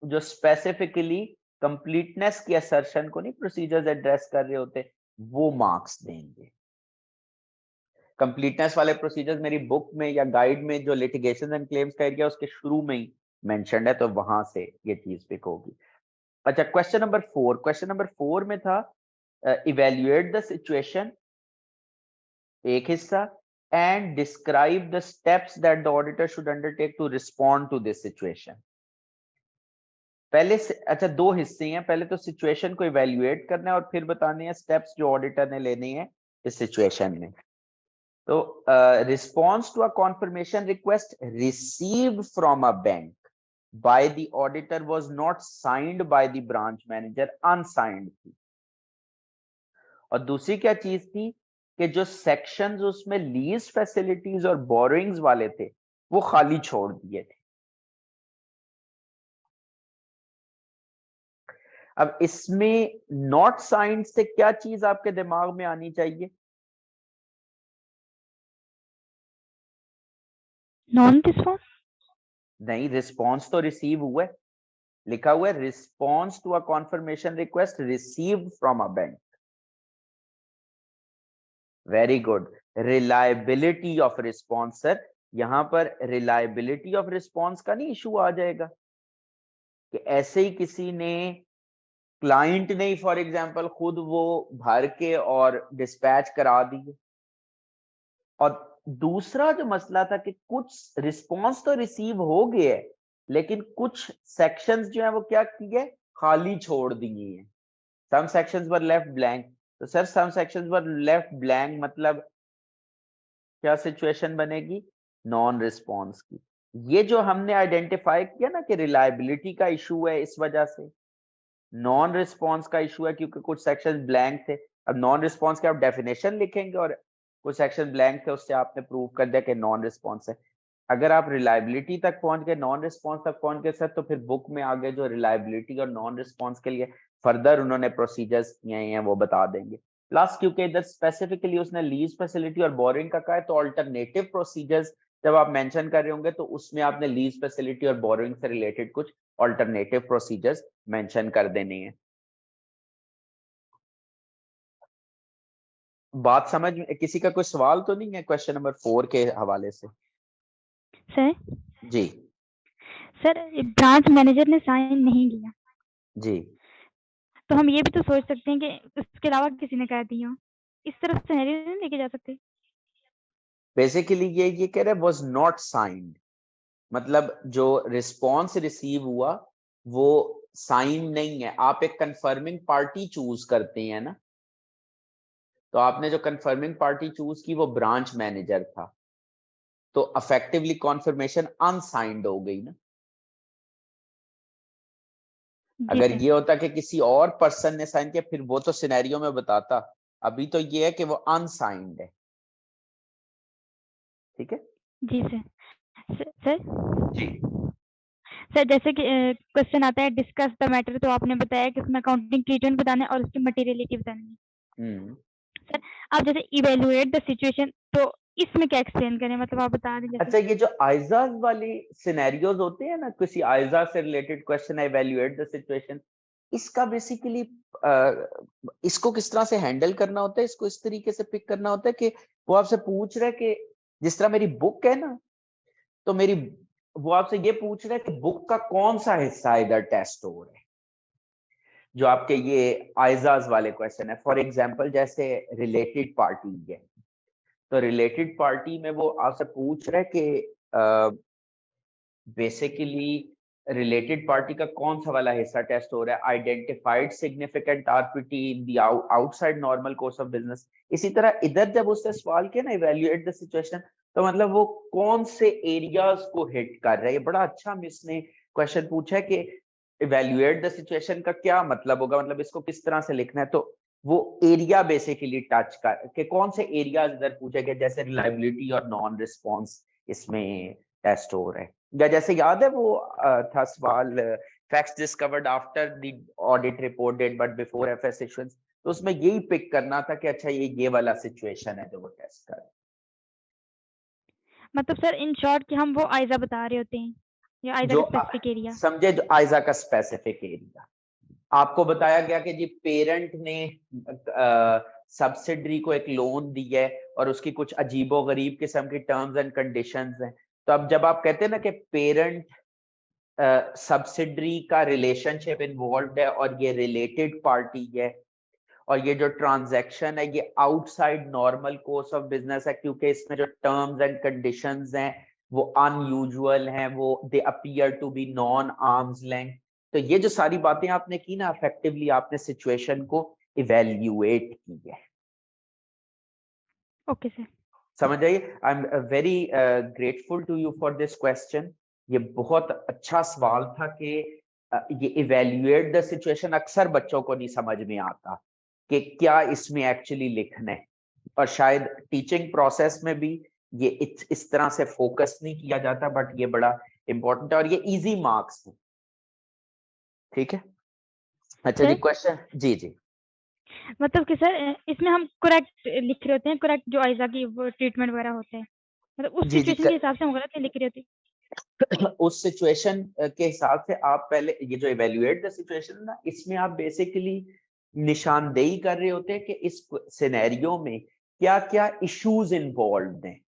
जो स्पेसिफिकली कंप्लीटनेस की असर्शन को नहीं प्रोसीजर्स एड्रेस कर रहे होते, वो मार्क्स देंगे। कंप्लीटनेस वाले प्रोसीजर्स मेरी बुक में या गाइड में जो लिटिगेशन एंड क्लेम्स का एरिया उसके शुरू में ही मेंशन्ड है, तो वहां से ये चीज पिक होगी। अच्छा, क्वेश्चन नंबर 4 में था इवेल्युएट द सिचुएशन एक हिस्सा, and describe the steps that the auditor should undertake to respond to this situation. पहले से, अच्छा, दो हिस्से हैं, पहले तो सिचुएशन को इवेल्युएट करना है और फिर बताने हैं स्टेप्स जो ऑडिटर ने लेने हैं इस सिचुएशन में। तो response to a confirmation request received from a bank by the auditor was not signed by the branch manager, unsigned थी। और दूसरी क्या चीज थी कि जो सेक्शंस उसमें लीज फैसिलिटीज और बोरोइंग्स वाले थे वो खाली छोड़ दिए थे। अब इसमें नॉट साइंड से क्या चीज आपके दिमाग में आनी चाहिए? Non response. नहीं, रिस्पॉन्स तो रिसीव हुआ है, लिखा हुआ है response to a confirmation request received from a bank. Very good. Reliability of response, sir यहां पर रिलायबिलिटी ऑफ रिस्पॉन्स का नहीं इशू आ जाएगा कि ऐसे ही किसी ने, क्लाइंट ने फॉर एग्जांपल खुद वो भर के और डिस्पैच करा दिए। और दूसरा जो मसला था कि कुछ रिस्पॉन्स तो रिसीव हो गए है लेकिन कुछ सेक्शंस जो है वो क्या किए, खाली छोड़ दिए हैं। सम सेक्शंस वर लेफ्ट ब्लैंक। तो सर सम सेक्शंस वर लेफ्ट ब्लैंक मतलब क्या सिचुएशन बनेगी? नॉन रिस्पॉन्स की। ये जो हमने आइडेंटिफाई किया ना कि रिलायबिलिटी का इशू है इस वजह से, नॉन रिस्पॉन्स का इशू है क्योंकि कुछ सेक्शन ब्लैंक थे। अब नॉन रिस्पॉन्स के आप डेफिनेशन लिखेंगे और कुछ सेक्शन ब्लैंक थे, उससे आपने प्रूव कर दिया कि नॉन रिस्पॉन्स है। अगर आप रिलायबिलिटी तक पहुंच गए, नॉन रिस्पॉन्स तक पहुंच गए सर, तो फिर बुक में आगे जो रिलायबिलिटी और नॉन रिस्पॉन्स के लिए फर्दर उन्होंने प्रोसीजर्स किए हैं वो बता देंगे। प्लस क्योंकि इधर स्पेसिफिकली उसने लीज फैसिलिटी और बोरिंग का कहा है, तो अल्टरनेटिव प्रोसीजर्स जब आप मेंशन कर रहे होंगे तो उसमें आपने लीज फैसिलिटी और बोरिंग से रिलेटेड कुछ अल्टरनेटिव प्रोसीजर्स मेंशन कर देने हैं। बात समझ में, किसी का कोई सवाल तो नहीं है क्वेश्चन नंबर 4 के हवाले से? Sir ji sir branch manager ने साइन नहीं किया जी। तो हम ये भी तो सोच सकते हैं कि उसके अलावा किसी ने कर दिया। इस तरफ से नहीं लेके जा सकते। बेसिकली ये कह रहे वाज नॉट साइंड, मतलब जो रिस्पॉन्स रिसीव हुआ वो साइन नहीं है। आप एक कंफर्मिंग पार्टी चूज करते हैं ना, तो आपने जो कंफर्मिंग पार्टी चूज की वो ब्रांच मैनेजर था, तो अफेक्टिवली कॉन्फर्मेशन अनसाइंड हो गई ना। जी अगर सर। ये होता कि किसी और पर्सन ने साइन किया फिर वो तो सिनेरियो में बताता, अभी तो ये है कि वो अनसाइंड है। ठीक है जी सर। सर जी। सर जैसे कि क्वेश्चन आता है डिस्कस द मैटर, तो आपने बताया कि उसमें अकाउंटिंग ट्रीटमेंट बताना है और उसकी मटेरियलिटी बतानी है। सर आप जैसे इवेलुएट द सिचुएशन, तो इसमें क्या एक्सप्लेन करें, मतलब आप बता दें अच्छा, जैसे। ये जो आइजाज वाली सिनेरियोज होते हैं ना, किसी आइजा से related question, evaluate the situation, इसका बेसिकली इसको किस तरह से हैंडल करना होता है, इसको इस तरीके से पिक करना होता है कि वो आपसे पूछ रहा है कि जिस तरह मेरी बुक है ना, तो मेरी, वो आपसे ये पूछ रहा है कि बुक का कौन सा हिस्सा इधर टेस्ट हो रहा है। जो आपके ये आइजाज वाले क्वेश्चन है, फॉर एग्जाम्पल जैसे रिलेटेड पार्टी है, तो रिलेटेड पार्टी में वो आपसे पूछ रहा है कि बेसिकली रिलेटेड पार्टी का कौन सा वाला हिस्सा टेस्ट हो रहा है, identified significant RPT in the outside normal course of business. इसी तरह इधर जब उसने सवाल किया ना इवैल्यूएट द सिचुएशन, तो मतलब वो कौन से एरियाज को हिट कर रहा है। ये बड़ा अच्छा इसने क्वेश्चन पूछा है कि इवैल्यूएट द सिचुएशन का क्या मतलब होगा, मतलब इसको किस तरह से लिखना है। तो वो एरिया बेसिकली टच कर के कौन से एरियाज इधर पूछे गए, जैसे रिलायबिलिटी और नॉन रिस्पॉन्स इसमें टेस्ट हो रहे हैं। या जैसे याद है वो था सवाल, facts discovered after the audit reported but before FS issuance, तो उसमें यही पिक करना था कि अच्छा ये वाला सिचुएशन है जो वो टेस्ट कर। मतलब सर इन शॉर्ट कि हम वो आइजा बता रहे होते हैं या आइजा जो का स्पेसिफिक एरिया। समझे, जो आइजा का स्पेसिफिक एरिया आपको बताया गया कि जी पेरेंट ने सब्सिडरी को एक लोन दिया है और उसकी कुछ अजीबो गरीब किस्म की टर्म्स एंड कंडीशंस हैं। तो अब जब आप कहते हैं ना कि पेरेंट सब्सिडरी का रिलेशनशिप इन्वॉल्व है और ये रिलेटेड पार्टी है, और ये जो ट्रांजैक्शन है ये outside normal course of business है, क्योंकि इसमें जो टर्म्स एंड कंडीशंस हैं वो अनयूजुअल हैं, वो they appear to be non arm's length. तो ये जो सारी बातें आपने की ना, इफेक्टिवली आपने सिचुएशन को इवेल्युएट की है। Okay sir. समझ आइए। I am very grateful to you for this question. ये बहुत अच्छा सवाल था कि ये इवेल्युएट द सिचुएशन अक्सर बच्चों को नहीं समझ में आता कि क्या इसमें एक्चुअली लिखना है, और शायद टीचिंग प्रोसेस में भी ये इस तरह से फोकस नहीं किया जाता, बट ये बड़ा इंपॉर्टेंट है और ये इजी मार्क्स है। ठीक है, अच्छा जी, सर क्वेश्चन जी जी। मतलब कि सर इसमें हम करेक्ट लिख रहे होते हैं, करेक्ट जो आयजा की वो ट्रीटमेंट वगैरह होते हैं, मतलब उस जी जी सिचुएशन के हिसाब से हम गलत नहीं लिख रहे होते। उस सिचुएशन के हिसाब से आप पहले ये जो इवेल्युएट द सिचुएशन ना, इसमें आप बेसिकली निशानदेही कर रहे होते हैं कि इस सिनेरियो में क्या क्या इश्यूज इन्वॉल्व हैं।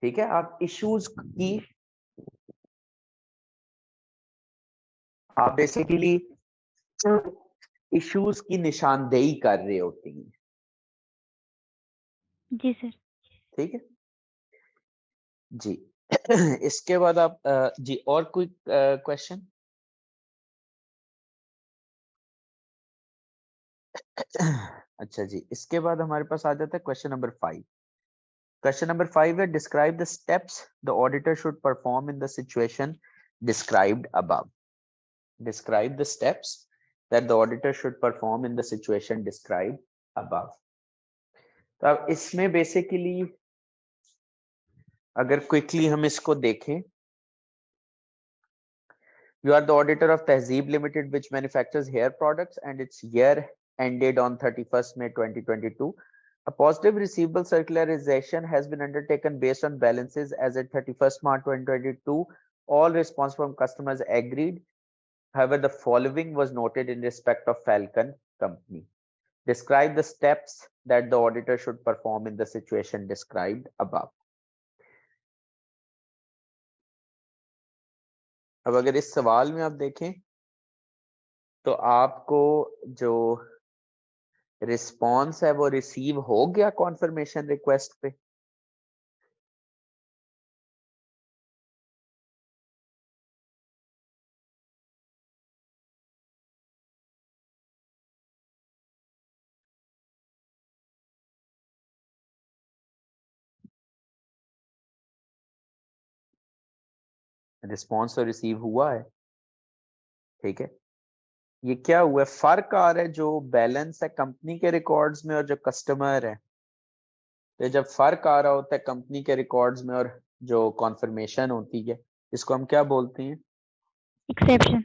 ठीक है, आप इश्यूज की आप बेसिकली इश्यूज की निशानदेही कर रहे होते हैं। जी सर। ठीक है जी। इसके बाद आप जी और कोई क्वेश्चन? अच्छा जी, इसके बाद हमारे पास आ जाता है क्वेश्चन नंबर 5। Question number 5 है describe the steps the auditor should perform in the situation described above. Describe the steps that the auditor should perform in the situation described above. तो अब इसमें बेसिकली अगर क्विकली हम इसको देखें, you are the auditor of Tehzeeb Limited which manufactures hair products and its year ended on 31st May 2022. A positive receivable circularization has been undertaken based on balances as at 31st March 2022. All response from customers agreed. However, the following was noted in respect of Falcon Company. Describe the steps that the auditor should perform in the situation described above. अब अगर इस सवाल में आप देखें तो आपको जो रिस्पॉन्स है वो रिसीव हो गया कॉन्फर्मेशन रिक्वेस्ट पे। रिस्पॉन्स तो रिसीव हुआ है। ठीक है, ये क्या हुआ है, फर्क आ रहा है जो बैलेंस है कंपनी के रिकॉर्ड्स में और जो कस्टमर है। तो जब फर्क आ रहा होता है कंपनी के रिकॉर्ड्स में और जो कॉन्फर्मेशन होती है, इसको हम क्या बोलते हैं? एक्सेप्शन।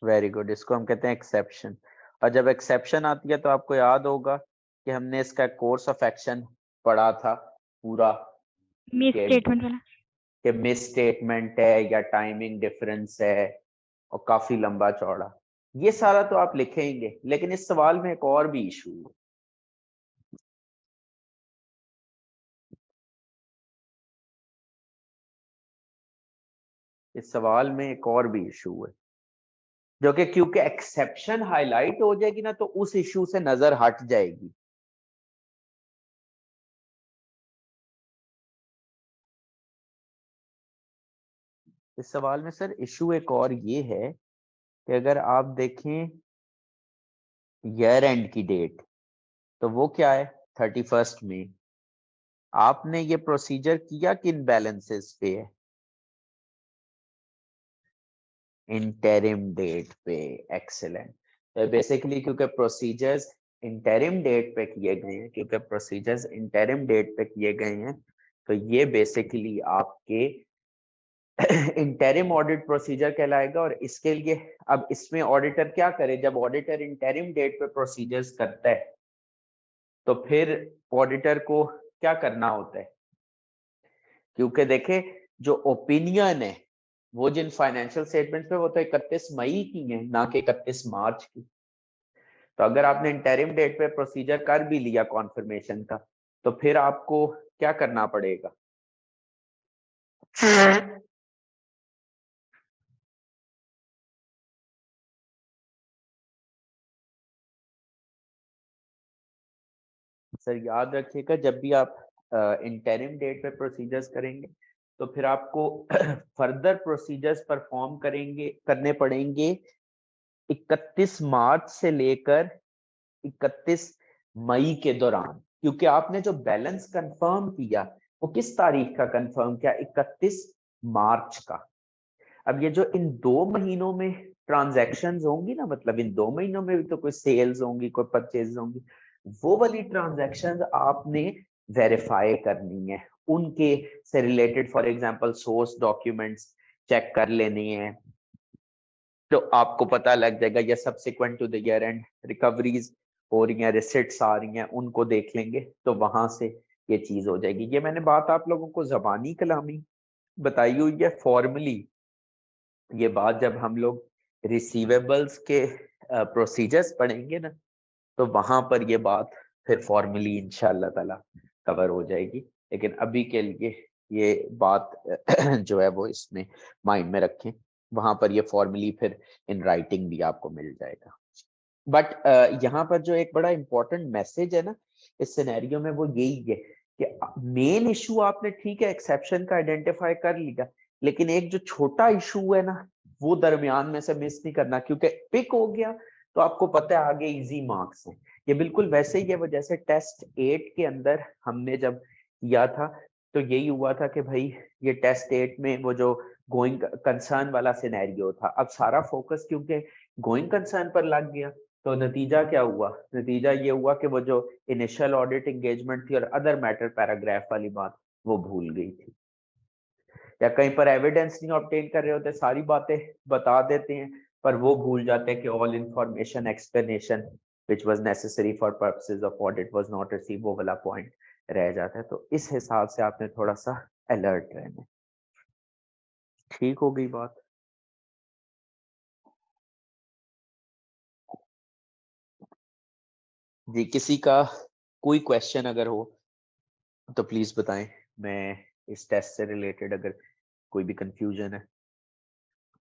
वेरी गुड, इसको हम कहते हैं एक्सेप्शन। और जब एक्सेप्शन आती है तो आपको याद होगा कि हमने इसका कोर्स ऑफ एक्शन पढ़ा था पूरा, मिस स्टेटमेंट वाला। कि मिस स्टेटमेंट है या टाइमिंग डिफरेंस है, और काफी लंबा चौड़ा। ये सारा तो आप लिखेंगे, लेकिन इस सवाल में एक और भी इशू है। इस सवाल में एक और भी इशू है, जो कि क्योंकि एक्सेप्शन हाईलाइट हो जाएगी ना तो उस इशू से नजर हट जाएगी। इस सवाल में सर इशू एक और ये है कि अगर आप देखें ईयर एंड की डेट, तो वो क्या है 31st में। आपने ये प्रोसीजर किया किन बैलेंसेस पे है? इंटरिम डेट पे। एक्सीलेंट। तो बेसिकली क्योंकि प्रोसीजर्स इंटरिम डेट पे किए गए हैं, क्योंकि प्रोसीजर्स इंटरिम डेट पे किए गए हैं, तो ये बेसिकली आपके इंटरिम ऑडिट प्रोसीजर कहलाएगा। और इसके लिए अब इसमें ऑडिटर क्या करे, जब ऑडिटर इंटरिम डेट पे प्रोसीजर्स करता है तो फिर ऑडिटर को क्या करना होता है, क्योंकि देखे जो ओपिनियन है वो जिन फाइनेंशियल स्टेटमेंट्स पे वो तो 31 मई की है, ना कि 31 मार्च की। तो अगर आपने इंटरिम डेट पे प्रोसीजर कर भी लिया कॉन्फर्मेशन का, तो फिर आपको क्या करना पड़ेगा? सर याद रखिएगा, जब भी आप इंटरिम डेट पे प्रोसीजर्स करेंगे तो फिर आपको फर्दर प्रोसीजर्स परफॉर्म करने पड़ेंगे 31 मार्च से लेकर 31 मई के दौरान, क्योंकि आपने जो बैलेंस कंफर्म किया वो किस तारीख का कंफर्म किया, 31 मार्च का। अब ये जो इन 2 महीनों में ट्रांजैक्शंस होंगी ना, मतलब इन 2 महीनों में भी तो कोई सेल्स होंगी, कोई परचेज होंगी, वो वाली ट्रांजैक्शंस आपने वेरीफाई करनी है, उनके से related for example source documents check कर लेनी है, तो आपको पता लग जाएगा। या subsequent to the year end recoveries हो रही हैं, रिसिट्स आ रही हैं, उनको देख लेंगे तो वहां से ये चीज हो जाएगी। ये मैंने बात आप लोगों को जबानी कलामी बताई हुई है, फॉर्मली ये बात जब हम लोग रिसीवेबल्स के प्रोसीजर्स पढ़ेंगे ना, तो वहां पर ये बात फिर फॉर्मली इंशाल्लाह ताला कवर हो जाएगी। लेकिन अभी के लिए ये बात जो है वो इसमें माइंड में रखें, वहां पर ये फॉर्मली फिर इन राइटिंग भी आपको मिल जाएगा। बट यहाँ पर जो एक बड़ा इंपॉर्टेंट मैसेज है ना इस सिनेरियो में, वो यही है कि मेन इशू आपने ठीक है एक्सेप्शन का आइडेंटिफाई कर लिया, लेकिन एक जो छोटा इशू है ना वो दरमियान में से मिस नहीं करना, क्योंकि पिक हो गया तो आपको पता है आगे इजी मार्क्स हैं। ये बिल्कुल वैसे ही है वो जैसे टेस्ट 8 के अंदर हमने जब किया था तो यही हुआ था कि भाई ये टेस्ट 8 में वो जो गोइंग कंसर्न वाला सिनेरियो था, अब सारा फोकस क्योंकि गोइंग कंसर्न पर लग गया, तो नतीजा क्या हुआ, नतीजा ये हुआ कि वो जो इनिशियल ऑडिट एंगेजमेंट थी और अदर मैटर पैराग्राफ वाली बात वो भूल गई थी, या कहीं पर एविडेंस नहीं ऑब्टेन कर रहे होते, सारी बातें बता देते हैं पर वो भूल जाते हैं कि all information explanation which was necessary for purposes of audit was not receive, वो वाला पॉइंट रह जाता है। तो इस हिसाब से आपने थोड़ा सा अलर्ट रहना। ठीक हो गई बात? जी, किसी का कोई क्वेश्चन अगर हो तो प्लीज बताएं। मैं इस टेस्ट से रिलेटेड अगर कोई भी कंफ्यूजन है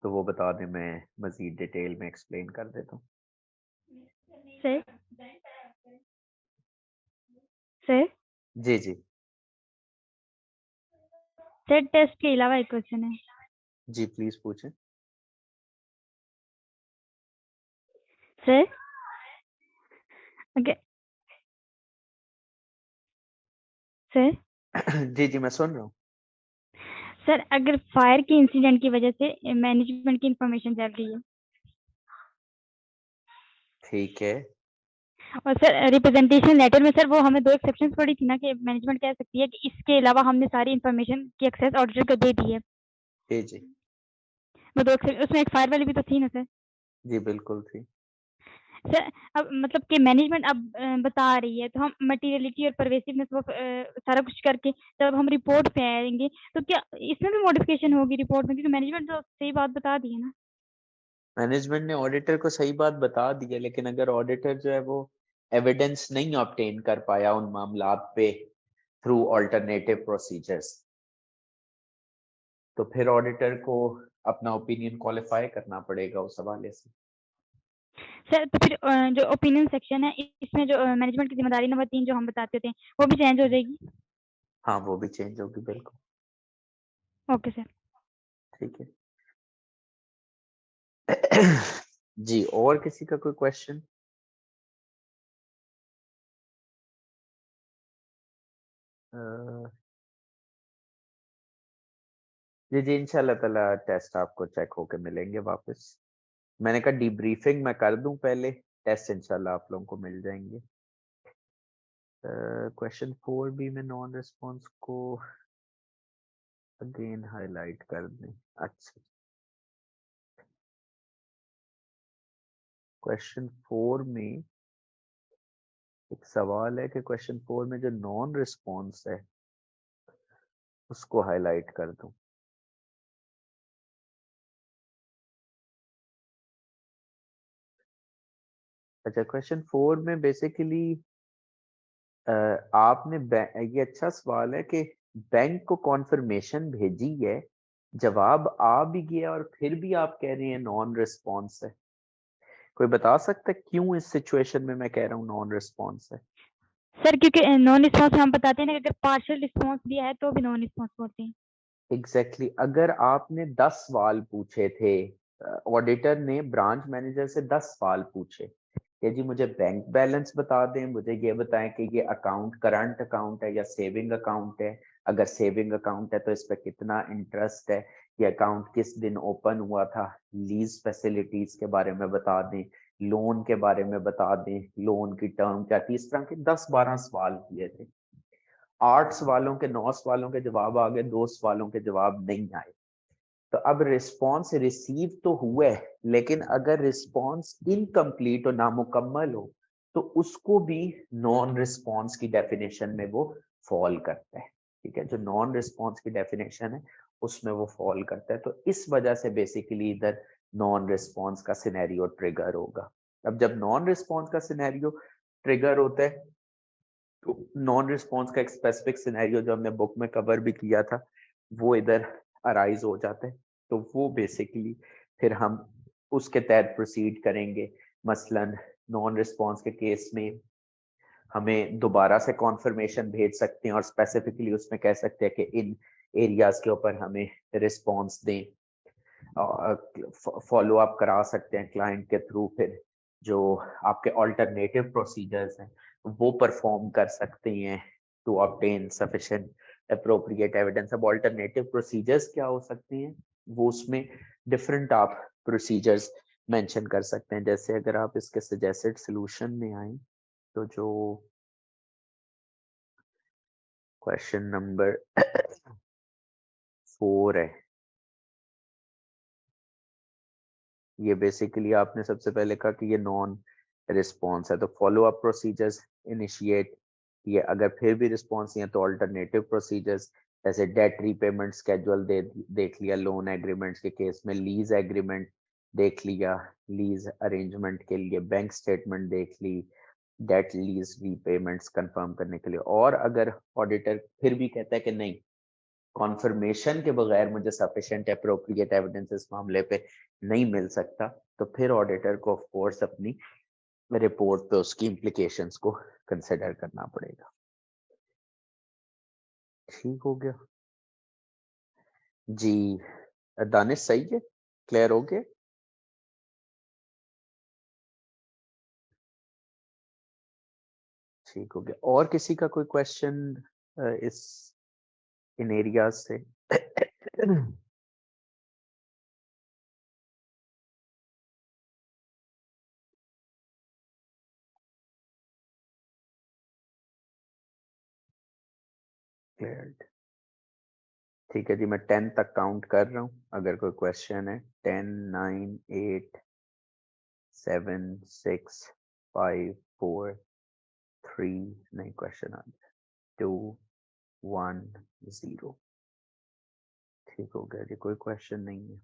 तो वो बता दें, मैं मजीद डिटेल में एक्सप्लेन कर देता हूँ। सर सर जी जी सर टेस्ट के अलावा एक क्वेश्चन है। जी प्लीज पूछें। सर ओके सर जी जी मैं सुन रहा हूँ। सर अगर फायर के इंसिडेंट की वजह से मैनेजमेंट की इंफॉर्मेशन चल रही है ठीक है। और सर रिप्रेजेंटेशन लेटर में सर वो हमें 2 एक्सेप्शंस पड़ी थी ना कि मैनेजमेंट कह सकती है कि इसके अलावा हमने सारी इंफॉर्मेशन की एक्सेस ऑडिटर को दे दी है। जी जी वो 2 उसमें एक फायर वाली भी तो थी ना सर? जी बिल्कुल थी। सर अब मतलब कि मैनेजमेंट अब बता रही है तो हम मटेरियलिटी और परवेसिवनेस वो सारा कुछ करके जब हम रिपोर्ट पे आएंगे तो क्या इसमें भी मॉडिफिकेशन होगी रिपोर्ट में, क्योंकि मैनेजमेंट तो सही बात बता दी है ना? मैनेजमेंट ने ऑडिटर को सही बात बता दी है, लेकिन अगर ऑडिटर जो है वो एविडेंस नहीं ऑब्टेन कर पाया उन मामलात पे थ्रू अल्टरनेटिव प्रोसीजर्स, तो फिर ऑडिटर को अपना ओपिनियन क्वालिफाई करना पड़ेगा उस हवाले से। सर तो फिर जो ओपिनियन सेक्शन है इसमें जो मैनेजमेंट की जिम्मेदारी नंबर 3 जो हम बताते थे वो भी चेंज हो जाएगी? हाँ वो भी चेंज होगी बिल्कुल। Okay sir. ठीक है। जी और किसी का कोई क्वेश्चन? जी जी इंशाल्लाह ताला टेस्ट आपको चेक होके मिलेंगे वापस। मैंने कहा डीब्रीफिंग मैं कर दूं पहले, टेस्ट इंशाल्लाह आप लोगों को मिल जाएंगे। क्वेश्चन 4 भी मैं नॉन रिस्पॉन्स को अगेन हाईलाइट कर दें। अच्छा, क्वेश्चन 4 में एक सवाल है कि क्वेश्चन 4 में जो नॉन रिस्पॉन्स है उसको हाईलाइट कर दूं। अच्छा, क्वेश्चन 4 में बेसिकली आपने ये अच्छा सवाल है कि बैंक को कॉन्फर्मेशन भेजी है, जवाब आ भी गया और फिर भी आप कह रहे हैं नॉन रिस्पॉन्स है। कोई बता सकता है क्यों इस सिचुएशन में मैं कह रहा हूँ नॉन रिस्पॉन्स है? सर क्योंकि नॉन रिस्पॉन्स हम बताते हैं ना कि अगर पार्शियल रिस्पॉन्स दिया है तो भी नॉन रिस्पॉन्स बोलते हैं। एग्जैक्टली अगर आपने 10 सवाल पूछे थे, ऑडिटर ने ब्रांच मैनेजर से 10 सवाल पूछे कि जी मुझे बैंक बैलेंस बता दें, मुझे ये बताएं कि ये अकाउंट करंट अकाउंट है या सेविंग अकाउंट है, अगर सेविंग अकाउंट है तो इस पर कितना इंटरेस्ट है, ये अकाउंट किस दिन ओपन हुआ था, लीज फैसिलिटीज के बारे में बता दें, लोन के बारे में बता दें, लोन की टर्म क्या थी, इस तरह के 10-12 सवाल किए थे। 8 सवालों के 9 सवालों के जवाब आ गए, 2 सवालों के जवाब नहीं आए। तो अब रिस्पॉन्स रिसीव तो हुए, लेकिन अगर रिस्पॉन्स इनकम्प्लीट और नामुकम्मल हो तो उसको भी नॉन रिस्पॉन्स की डेफिनेशन में वो फॉल करता है। ठीक है, जो नॉन रिस्पॉन्स की डेफिनेशन है उसमें वो फॉल करता है। तो इस वजह से बेसिकली इधर नॉन रिस्पॉन्स का सिनेरियो ट्रिगर होगा। अब जब नॉन रिस्पॉन्स का सिनेरियो ट्रिगर होता है तो नॉन रिस्पॉन्स का एक स्पेसिफिक सिनेरियो जो हमने बुक में कवर भी किया था वो इधर अराइज हो जाता है। तो वो बेसिकली फिर हम उसके तहत प्रोसीड करेंगे। मसलन नॉन रिस्पॉन्स के केस में हमें दोबारा से कॉन्फर्मेशन भेज सकते हैं और स्पेसिफिकली उसमें कह सकते हैं कि इन एरियाज के ऊपर हमें रिस्पॉन्स दें, फॉलो अप करा सकते हैं क्लाइंट के थ्रू। फिर जो आपके ऑल्टरनेटिव प्रोसीजर्स हैं वो परफॉर्म कर सकते हैं to obtain sufficient appropriate evidence. अब ऑल्टरनेटिव प्रोसीजर्स क्या हो सकते हैं, वो उसमें डिफरेंट आप प्रोसीजर्स मेंशन कर सकते हैं। जैसे अगर आप इसके सजेस्टेड सॉल्यूशन में आए तो जो क्वेश्चन नंबर 4 है, ये बेसिकली आपने सबसे पहले कहा कि ये नॉन रिस्पॉन्स है, तो फॉलो अप प्रोसीजर्स इनिशिएट, ये अगर फिर भी रिस्पॉन्स नहीं है तो अल्टरनेटिव प्रोसीजर्स जैसे डेट रीपेमेंट स्केड्यूल देख लिया, लोन एग्रीमेंट्स के केस में लीज एग्रीमेंट देख लिया, लीज अरेंजमेंट के लिए बैंक स्टेटमेंट देख ली, डेट लीज रीपेमेंट्स कंफर्म करने के लिए। और अगर ऑडिटर फिर भी कहता है कि नहीं, कॉन्फर्मेशन के बगैर मुझे सफिशिएंट अप्रोप्रिएट एविडेंस इस मामले पे नहीं मिल सकता, तो फिर ऑडिटर को ऑफ कोर्स अपनी रिपोर्ट पे उसकी इम्प्लीकेशंस को कंसिडर करना पड़ेगा। ठीक हो गया जी? दानिश सही है, क्लियर हो गया? ठीक हो गया। और किसी का कोई क्वेश्चन इस इन एरियाज से? क्लियर्ड। ठीक है जी, मैं 10 तक काउंट कर रहा हूँ, अगर कोई क्वेश्चन है। 10 9 8 7 6 5 4 3, नहीं क्वेश्चन आ गया, 2 1 0। ठीक हो गया जी, कोई क्वेश्चन नहीं है।